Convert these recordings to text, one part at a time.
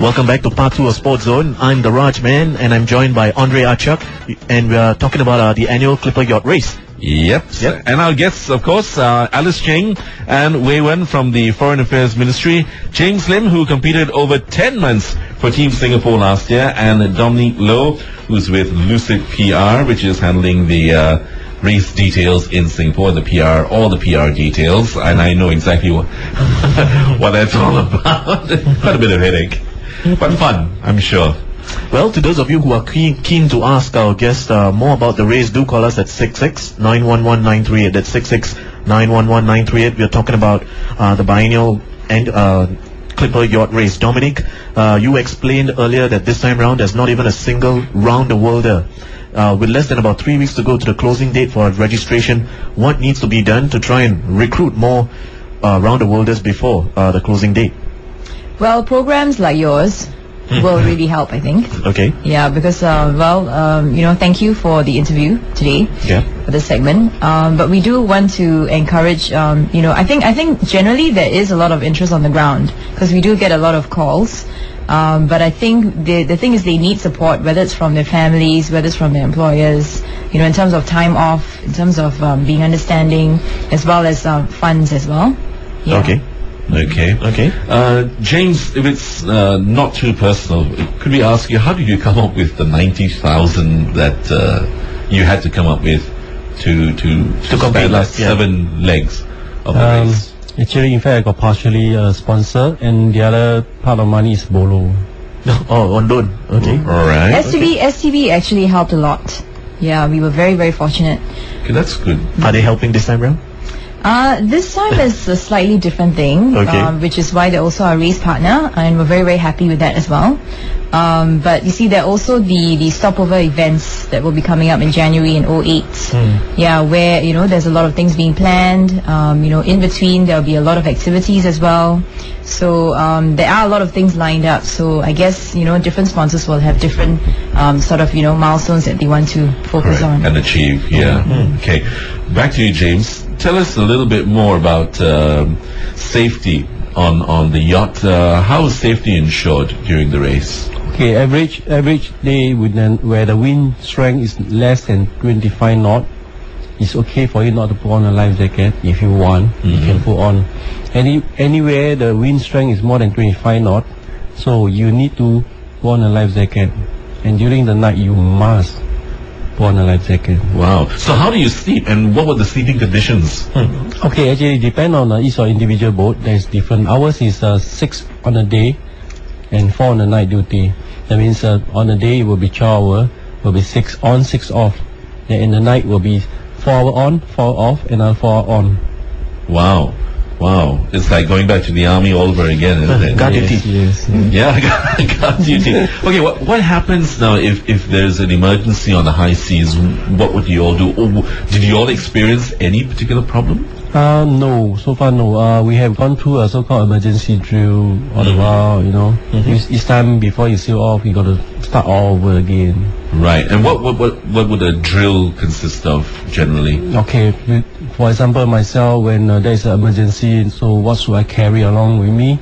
Welcome back to part 2 of Sports Zone. I'm the Raj Man and I'm joined by Andre Achak, and we are talking about the annual Clipper Yacht Race. Yep. And our guests, of course, Alice Cheng and Wei Wen from the Foreign Affairs Ministry, James Lim, who competed over 10 months for Team Singapore last year, and Dominique Loh, who's with Lucid PR, which is handling the race details in Singapore, the PR, all the PR details, and I know exactly what that's all about. Quite a bit of headache, but fun, I'm sure. Well, to those of you who are keen to ask our guest more about the race, do call us at 66-911-938. That's 66-911-938. We are talking about the biennial and Clipper Yacht Race. Dominic, you explained earlier that this time round there's not even a single round-the-worlder. With less than about 3 weeks to go to the closing date for registration, what needs to be done to try and recruit more round-the-worlders before the closing date? Well, programs like yours will really help, I think. Okay. Yeah, because, thank you for the interview today. Yeah. For this segment. But we do want to encourage, I think generally there is a lot of interest on the ground because we do get a lot of calls. But I think the thing is they need support, whether it's from their families, whether it's from their employers, in terms of time off, in terms of being understanding, as well as funds as well. Yeah. Okay. James, if it's not too personal, could we ask you, how did you come up with the 90,000 that you had to come up with to compare the 7 legs of the race? Actually, in fact, I got partially a sponsor, and the other part of money is Bolo. Oh, on loan. Okay. All right. STB actually helped a lot. Yeah, we were very, very fortunate. Okay, that's good. Are they helping this time round? This time is a slightly different thing, which is why they're also our race partner, and we're very, very happy with that as well. But you see, there are also the stopover events that will be coming up in January in 08. Yeah, where, there's a lot of things being planned. In between, there'll be a lot of activities as well. So there are a lot of things lined up. So I guess, different sponsors will have different milestones that they want to focus on. And achieve, yeah. Okay. Back to you, James. Tell us a little bit more about safety on the yacht. How is safety ensured during the race? Okay, average day where the wind strength is less than 25 knot, it's okay for you not to put on a life jacket. If you want, you can put on. Anywhere the wind strength is more than 25 knot, so you need to put on a life jacket. And during the night, you must put on a life jacket. Wow. So how do you sleep, and what were the sleeping conditions? Okay, actually, depend on each individual boat. There's different. Ours is 6 on a day and 4 on the night duty. That means on the day it will be 12 hour, will be 6 on, 6 off. Then in the night will be 4 hour on, 4 off, and another 4 hour on. Wow. It's like going back to the army all over again, isn't it? Guard duty. Yes. Yeah, guard duty. Okay, what happens now if there's an emergency on the high seas? What would you all do? Or did you all experience any particular problem? No, so far no. We have gone through a so-called emergency drill all the while, Each time before you sail off, you got to start all over again. Right. And what would a drill consist of generally? Okay, for example, myself, when there's an emergency, so what should I carry along with me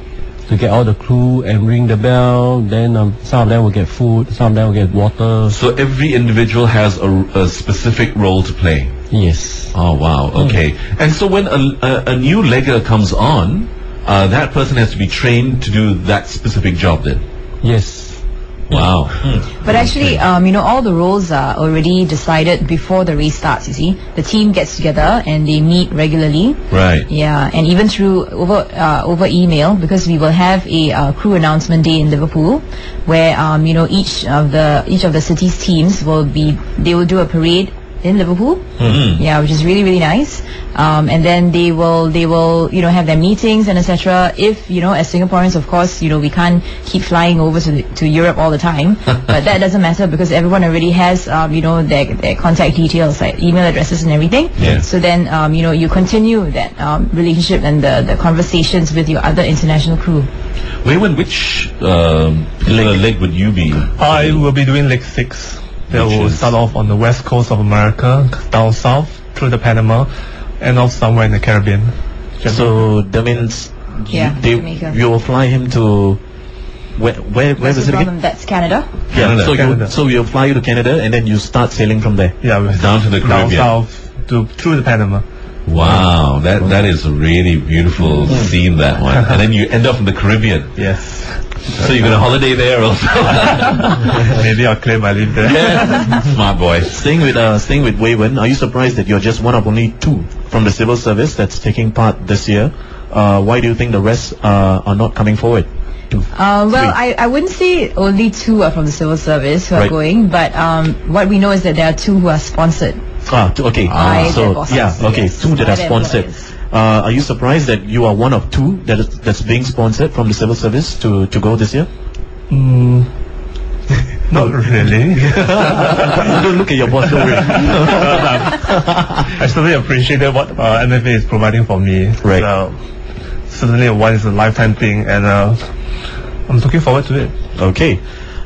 to get all the crew and ring the bell? Then some of them will get food, some of them will get water. So every individual has a specific role to play? Yes. Oh, wow. Okay. And so when a new legger comes on, that person has to be trained to do that specific job then? Yes. Wow. But actually, all the roles are already decided before the race starts, you see. The team gets together and they meet regularly. Right. Yeah, and even through over email, because we will have a crew announcement day in Liverpool where, each of the city's teams will do a parade in Liverpool. Yeah, which is really, really nice. And then they will have their meetings and etc. If as Singaporeans, of course, we can't keep flying over to Europe all the time, but that doesn't matter because everyone already has their contact details, like email addresses and everything. Yeah. So then you continue that relationship and the conversations with your other international crew. Wei Wen, which leg would you be? I will be doing leg 6. They will start off on the west coast of America, down south, through the Panama, and off somewhere in the Caribbean. So that means Yeah, Jamaica. you will fly him to Where is it again? That's Canada. Yeah. Canada. So Canada. so we'll fly you to Canada and then you start sailing from there. Yeah, we're Down to the down Caribbean. south through the Panama. Wow, that is a really beautiful scene, that one. And then you end up in the Caribbean. Yes. So you're going to holiday there also. Maybe I'll claim my leave there. Smart boy. Staying with Wei Wen, are you surprised that you're just one of only 2 from the civil service that's taking part this year? Why do you think the rest are not coming forward? Well, I wouldn't say only 2 are from the civil service who are Right. going, but what we know is that there are 2 who are sponsored. Okay. By their So bosses, yeah, okay, yes, 2 that by are their sponsored. employers. Are you surprised that you are one of 2 that's being sponsored from the civil service to go this year? Not really. Don't look at your boss, don't worry. I certainly appreciated what MFA is providing for me. Right. So, certainly one is a lifetime thing, and I'm looking forward to it. Okay.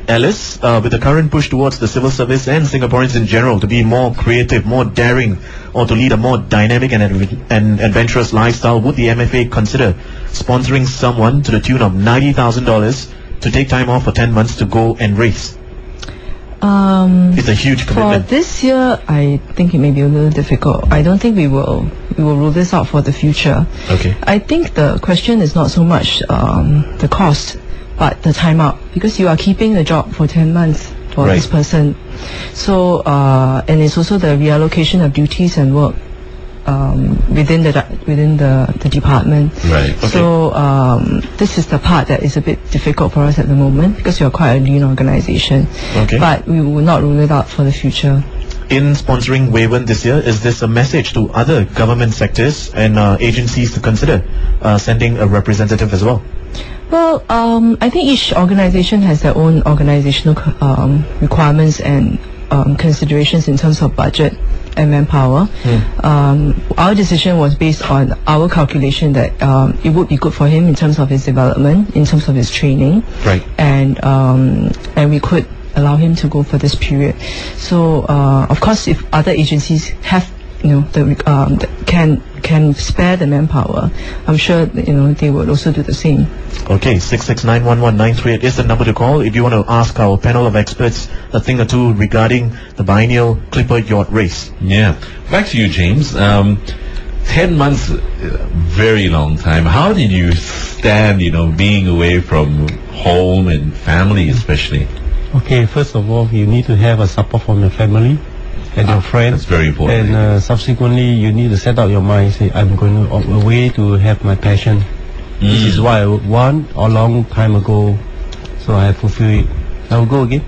Alice, with the current push towards the civil service and Singaporeans in general to be more creative, more daring, or to lead a more dynamic and adventurous lifestyle, would the MFA consider sponsoring someone to the tune of $90,000 to take time off for 10 months to go and race? It's a huge For commitment. this year, I think it may be a little difficult. I don't think we will rule this out for the future. Okay. I think the question is not so much the cost, but the time out, because you are keeping the job for 10 months for Right. this person. So and it's also the reallocation of duties and work within the department. Right. Okay. So this is the part that is a bit difficult for us at the moment, because we are quite a lean organization. Okay. But we will not rule it out for the future. In sponsoring Wei Wen this year, is this a message to other government sectors and agencies to consider sending a representative as well? Well, I think each organization has their own organizational requirements and considerations in terms of budget and manpower. Our decision was based on our calculation that it would be good for him in terms of his development, in terms of his training, Right. and we could allow him to go for this period. So, of course, if other agencies have can spare the manpower, I'm sure they would also do the same. Okay, 66911-938 is the number to call if you want to ask our panel of experts a thing or two regarding the biennial Clipper Yacht Race. Yeah. Back to you, James. 10 months, very long time. How did you stand, being away from home and family especially? Okay, first of all, you need to have a support from your family and your friends. That's very important. And subsequently, you need to set out your mind. Say, I'm going away to have my passion. This is what I want a long time ago. So I have fulfilled it. I will go again.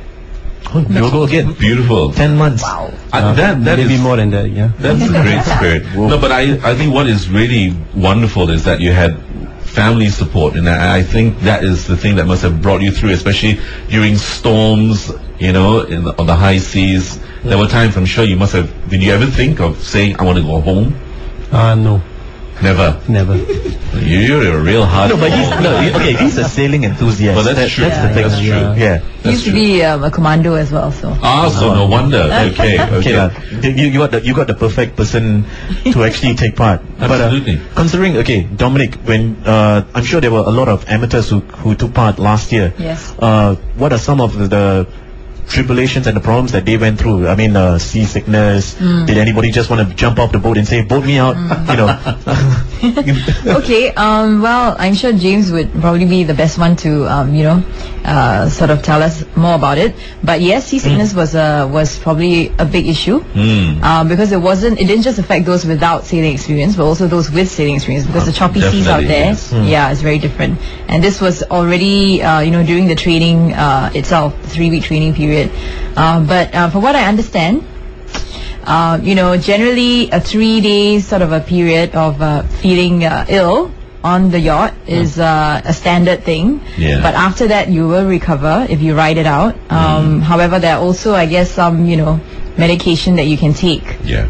You'll go again. Beautiful. 10 months. Wow. That Maybe is- more than that, yeah. That's a great spirit. No, but I think what is really wonderful is that you had family support, and I think that is the thing that must have brought you through, especially during storms, on the high seas. There were times, I'm sure you must have, did you ever think of saying, I want to go home? No, Never. never. You're a real hard. No, but he's a sailing enthusiast. Well, that's true. That's the thing. That's true. Yeah. He used to be a commando as well, so. So no wonder. Okay. Okay, you got the perfect person to actually take part. Absolutely. But considering, Dominic, when I'm sure there were a lot of amateurs who took part last year. Yes. What are some of the tribulations and the problems that they went through? I mean, seasickness. Did anybody just want to jump off the boat and say, "Boat me out"? Okay, well, I'm sure James would probably be the best one to, sort of tell us more about it. But yes, seasickness was probably a big issue because it didn't just affect those without sailing experience, but also those with sailing experience, because the choppy seas out definitely, there, yes. yeah, it's very different. And this was already, during the training itself, the 3-week training period. But from what I understand, generally a 3 days sort of a period of feeling ill on the yacht is a standard thing. Yeah. But after that, you will recover if you ride it out. However, there are also, I guess, some, medication that you can take. Yeah.